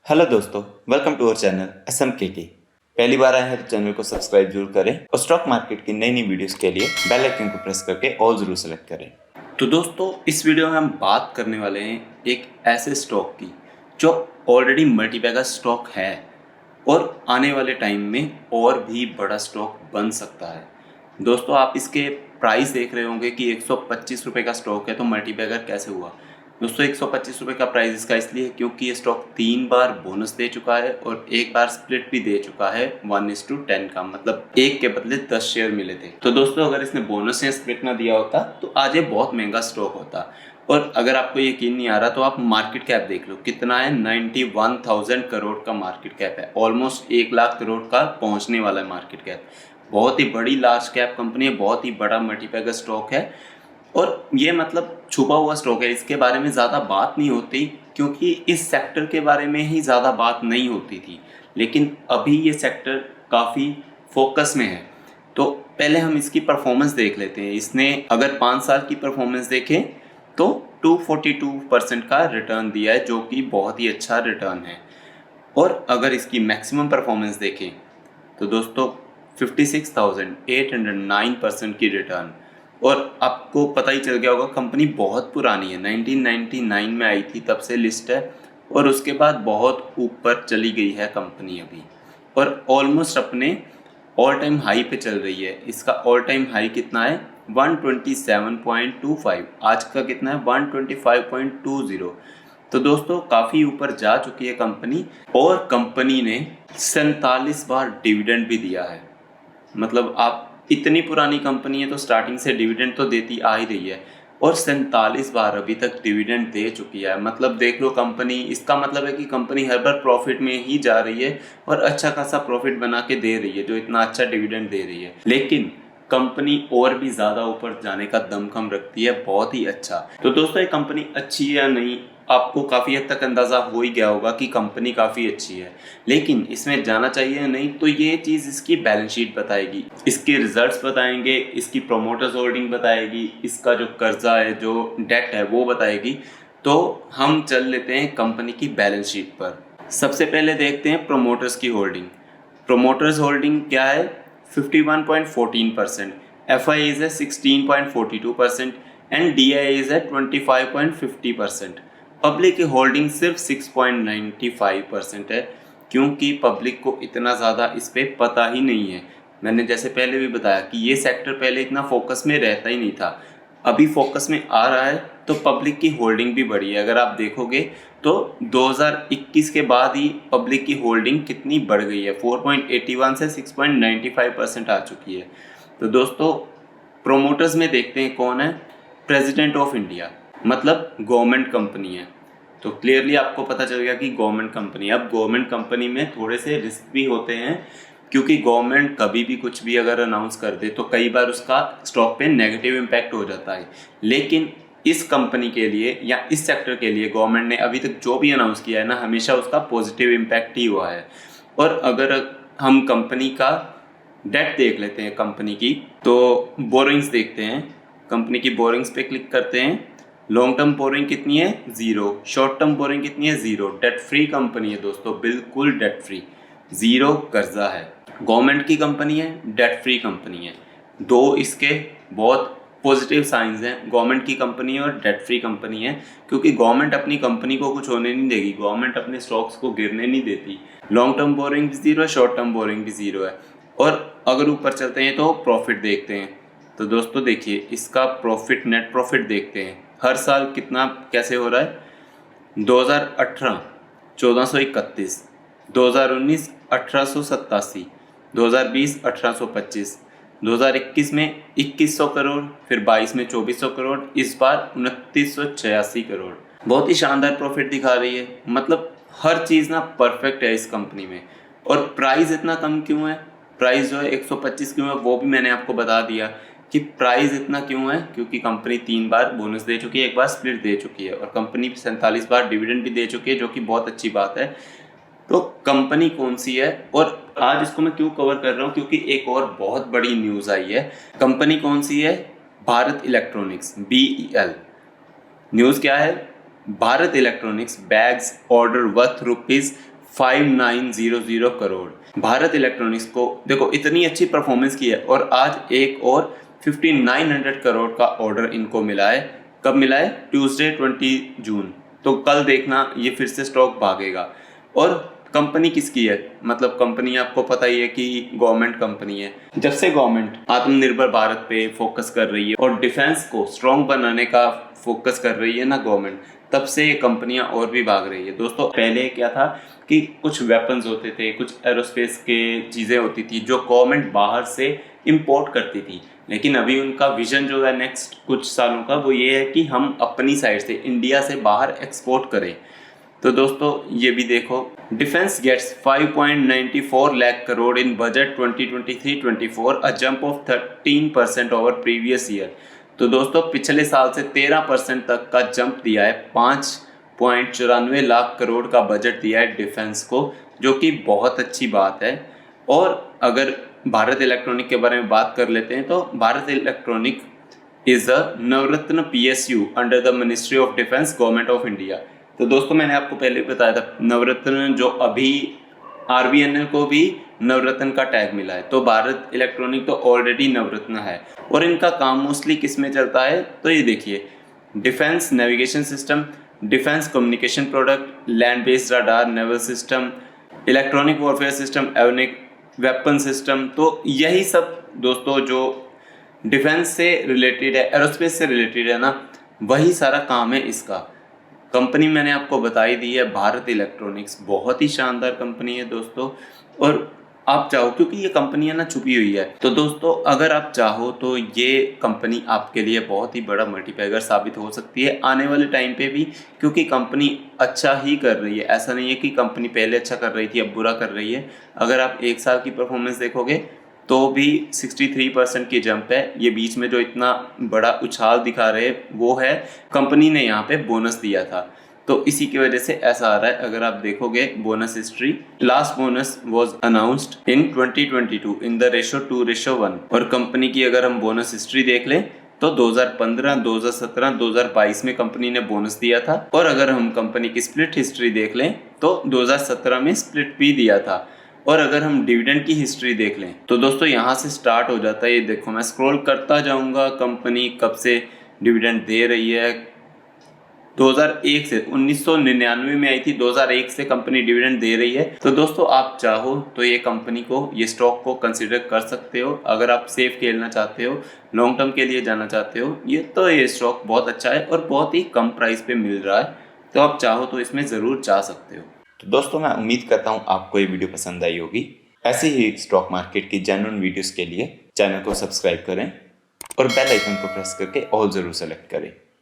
Hello दोस्तों, welcome to our channel SMKK। पहली बार आए हैं तो चैनल को सब्सक्राइब जरूर करें और स्टॉक मार्केट की नई नई वीडियोस के लिए बेल आइकन को प्रेस करके ऑल जरूर सेलेक्ट करें। तो दोस्तों, इस वीडियो में हम बात करने वाले हैं एक ऐसे स्टॉक की जो ऑलरेडी मल्टीबैगर स्टॉक है और आने वाले टाइम में और भी बड़ा स्टॉक बन सकता है। दोस्तों, आप इसके प्राइस देख रहे होंगे कि 125 रुपये का स्टॉक है तो मल्टीबैगर कैसे हुआ। दोस्तों, 125 रुपये का प्राइस इसका इसलिए क्योंकि ये स्टॉक 3 बार बोनस दे चुका है और एक बार स्प्लिट भी दे चुका है 1:10 का, मतलब एक के बदले 10 शेयर मिले थे। तो दोस्तों, अगर इसने बोनस या स्प्लिट ना दिया होता तो आज ये बहुत महंगा स्टॉक होता। और अगर आपको यकीन नहीं आ रहा तो आप मार्केट कैप देख लो, कितना है, 91,000 करोड़ का मार्केट कैप है। ऑलमोस्ट 1 लाख करोड़ का पहुंचने वाला है मार्केट कैप। बहुत ही बड़ी लार्ज कैप कंपनी है, बहुत ही बड़ा मल्टीबैगर स्टॉक है और ये मतलब छुपा हुआ स्टॉक है। इसके बारे में ज़्यादा बात नहीं होती क्योंकि इस सेक्टर के बारे में ही ज़्यादा बात नहीं होती थी, लेकिन अभी ये सेक्टर काफ़ी फोकस में है। तो पहले हम इसकी परफॉर्मेंस देख लेते हैं। इसने अगर 5 साल की परफॉर्मेंस देखें तो 242% का रिटर्न दिया है, जो कि बहुत ही अच्छा रिटर्न है। और अगर इसकी मैक्सिमम परफॉर्मेंस देखें तो दोस्तों 56,809% की रिटर्न। और आपको पता ही चल गया होगा, कंपनी बहुत पुरानी है, 1999 में आई थी, तब से लिस्ट है और उसके बाद बहुत ऊपर चली गई है कंपनी अभी और ऑलमोस्ट अपने ऑल टाइम हाई पे चल रही है। इसका ऑल टाइम हाई कितना है, 127.25। आज का कितना है, 125.20। तो दोस्तों, काफ़ी ऊपर जा चुकी है कंपनी और कंपनी ने 47 बार डिविडेंड भी दिया है। मतलब आप, इतनी पुरानी कंपनी है तो स्टार्टिंग से डिविडेंड तो देती आ ही रही है और 47 बार अभी तक डिविडेंड दे चुकी है। मतलब देख लो कंपनी, इसका मतलब है कि कंपनी हर बार प्रॉफिट में ही जा रही है और अच्छा खासा प्रॉफिट बना के दे रही है, जो इतना अच्छा डिविडेंड दे रही है। लेकिन कंपनी और भी ज़्यादा ऊपर जाने का दमखम रखती है, बहुत ही अच्छा। तो दोस्तों, ये कंपनी अच्छी है या नहीं, आपको काफ़ी हद तक अंदाज़ा हो ही गया होगा कि कंपनी काफ़ी अच्छी है। लेकिन इसमें जाना चाहिए या नहीं, तो ये चीज़ इसकी बैलेंस शीट बताएगी, इसके रिजल्ट्स बताएंगे, इसकी प्रोमोटर्स होल्डिंग बताएगी, इसका जो कर्जा है, जो डेट है, वो बताएगी। तो हम चल लेते हैं कंपनी की बैलेंस शीट पर। सबसे पहले देखते हैं प्रोमोटर्स की होल्डिंग। प्रोमोटर्स होल्डिंग क्या है, 51.14%, FI इज है 16.42% एंड DI इज है 25.50%। पब्लिक की होल्डिंग सिर्फ 6.95% है, क्योंकि पब्लिक को इतना ज़्यादा इस पर पता ही नहीं है। मैंने जैसे पहले भी बताया कि ये सेक्टर पहले इतना फोकस में रहता ही नहीं था, अभी फोकस में आ रहा है तो पब्लिक की होल्डिंग भी बढ़ी है। अगर आप देखोगे तो 2021 के बाद ही पब्लिक की होल्डिंग कितनी बढ़ गई है, 4.81 से 6.95% आ चुकी है। तो दोस्तों, प्रोमोटर्स में देखते हैं कौन है, प्रेसिडेंट ऑफ इंडिया, मतलब गवर्नमेंट कंपनी है। तो क्लियरली आपको पता चल गया कि गवर्नमेंट कंपनी। अब गवर्नमेंट कंपनी में थोड़े से रिस्क भी होते हैं, क्योंकि गवर्नमेंट कभी भी कुछ भी अगर अनाउंस कर दे तो कई बार उसका स्टॉक पे नेगेटिव इम्पैक्ट हो जाता है। लेकिन इस कंपनी के लिए या इस सेक्टर के लिए गवर्नमेंट ने अभी तक जो भी अनाउंस किया है ना, हमेशा उसका पॉजिटिव इम्पैक्ट ही हुआ है। और अगर हम कंपनी का डेट देख लेते हैं कंपनी की, तो बोरिंग्स देखते हैं। कंपनी की बोरिंग्स पे क्लिक करते हैं। लॉन्ग टर्म बोरिंग कितनी है, 0। शॉर्ट टर्म बोरिंग कितनी है, 0। डेट फ्री कंपनी है दोस्तों, बिल्कुल डेट फ्री, 0 कर्जा है। गवर्नमेंट की कंपनी है, डेट फ्री कंपनी है। दो इसके बहुत पॉजिटिव साइंस हैं, गवर्नमेंट की कंपनी है और डेट फ्री कंपनी है, क्योंकि गवर्नमेंट अपनी कंपनी को कुछ होने नहीं देगी, गवर्नमेंट अपने स्टॉक्स को गिरने नहीं देती। लॉन्ग टर्म बोरिंग भी 0 है, शॉर्ट टर्म बोरिंग भी 0 है। और अगर ऊपर चलते हैं तो प्रॉफिट देखते हैं। तो दोस्तों देखिए, इसका प्रॉफिट, नेट प्रॉफिट देखते हैं, हर साल कितना कैसे हो रहा है। 2018 1431, 2019 1887, 2020 1825, 2021 में 2100 करोड़, फिर 22 में 2400 करोड़, इस बार 2986 करोड़। बहुत ही शानदार प्रॉफिट दिखा रही है। मतलब हर चीज़ ना परफेक्ट है इस कंपनी में। और प्राइस इतना कम क्यों है, प्राइस जो है 125 क्यों है, वो भी मैंने आपको बता दिया कि प्राइस इतना क्यों है, क्योंकि कंपनी 3 बार बोनस दे चुकी है, 1 बार स्प्लिट दे चुकी है और कंपनी 47 बार डिविडेंड भी दे चुकी है, जो कि बहुत अच्छी बात है। तो कंपनी कौन सी है और आज इसको मैं क्यों कवर कर रहा हूँ, क्योंकि एक और बहुत बड़ी न्यूज़ आई है। कंपनी कौन सी है, भारत इलेक्ट्रॉनिक्स, BEL। न्यूज़ क्या है, Bharat electronics bags order worth 5900 crore. Bharat electronics को देखो इतनी अच्छी परफॉर्मेंस की है और आज एक और 5900 करोड़ का ऑर्डर इनको मिला है। कब मिला है? ट्यूसडे 20 जून। तो कल देखना ये फिर से स्टॉक भागेगा। और कंपनी किसकी है? मतलब कंपनी आपको पता ही है कि गवर्नमेंट कंपनी है। जब से गवर्नमेंट आत्मनिर्भर भारत पे फोकस कर रही है और डिफेंस को स्ट्रॉन्ग बनाने का फोकस कर रही है ना गवर्नमेंट, तब से ये कंपनियां और भी भाग रही है। दोस्तों पहले क्या था कि कुछ वेपन्स होते थे, कुछ एरोस्पेस के चीज़ें होती थी जो गवर्नमेंट बाहर से इम्पोर्ट करती थी, लेकिन अभी उनका विजन जो है नेक्स्ट कुछ सालों का वो ये है कि हम अपनी साइड से इंडिया से बाहर एक्सपोर्ट करें। तो दोस्तों ये भी देखो, defence gets 5.94 lakh crore in budget 2023-24, a jump of 13% over previous year. तो दोस्तों पिछले साल से 13% तक का जंप दिया है। 5.94 लाख करोड़ का बजट दिया है डिफेंस को, जो कि बहुत अच्छी बात है। और अगर भारत इलेक्ट्रॉनिक के बारे में बात कर लेते हैं तो Bharat electronic is a Navratna PSU under the ministry of defence, government of India. तो दोस्तों मैंने आपको पहले बताया था नवरत्न, जो अभी RVNL को भी नवरत्न का टैग मिला है, तो भारत इलेक्ट्रॉनिक तो ऑलरेडी नवरत्न है। और इनका काम मोस्टली किस में चलता है? तो ये देखिए, defence navigation system, defence communication product, land based radar, naval system, electronic warfare system, avionic weapon system. तो यही सब दोस्तों जो डिफेंस से रिलेटेड है, एरोस्पेस से रिलेटेड है ना, वही सारा काम है इसका। कंपनी मैंने आपको बताई दी है भारत इलेक्ट्रॉनिक्स, बहुत ही शानदार कंपनी है दोस्तों। और आप चाहो, क्योंकि ये कंपनी है ना छुपी हुई है, तो दोस्तों अगर आप चाहो तो ये कंपनी आपके लिए बहुत ही बड़ा मल्टीप्लायर साबित हो सकती है आने वाले टाइम पे भी, क्योंकि कंपनी अच्छा ही कर रही है। ऐसा नहीं है कि कंपनी पहले अच्छा कर रही थी अब बुरा कर रही है। अगर आप एक साल की परफॉर्मेंस देखोगे तो भी 63% की जंप है। ये बीच में जो इतना बड़ा उछाल दिखा रहे वो है कंपनी ने यहाँ पे बोनस दिया था, तो इसी की वजह से ऐसा आ रहा है। अगर आप देखोगे bonus history, last bonus was announced in 2022 in the ratio 2:1। और कंपनी की अगर हम बोनस हिस्ट्री देख लें तो 2015, 2017, 2022 में कंपनी ने बोनस दिया था। और अगर हम कंपनी की स्प्लिट हिस्ट्री देख लें तो 2017 में स्प्लिट भी दिया था। और अगर हम डिविडेंड की हिस्ट्री देख लें तो दोस्तों यहाँ से स्टार्ट हो जाता है। ये देखो, मैं स्क्रॉल करता जाऊंगा कंपनी कब से डिविडेंड दे रही है। 2001 से, 1999 में आई थी, 2001 से कंपनी डिविडेंड दे रही है। तो दोस्तों आप चाहो तो ये कंपनी को, ये स्टॉक को कंसिडर कर सकते हो। अगर आप सेफ खेलना चाहते हो, लॉन्ग टर्म के लिए जाना चाहते हो, ये स्टॉक बहुत अच्छा है और बहुत ही कम प्राइस पे मिल रहा है। तो आप चाहो तो इसमें ज़रूर जा सकते हो। तो दोस्तों मैं उम्मीद करता हूँ आपको ये वीडियो पसंद आई होगी। ऐसे ही स्टॉक मार्केट की जेन्युइन वीडियोस के लिए चैनल को सब्सक्राइब करें और बेल आइकन को प्रेस करके ऑल जरूर सेलेक्ट करें।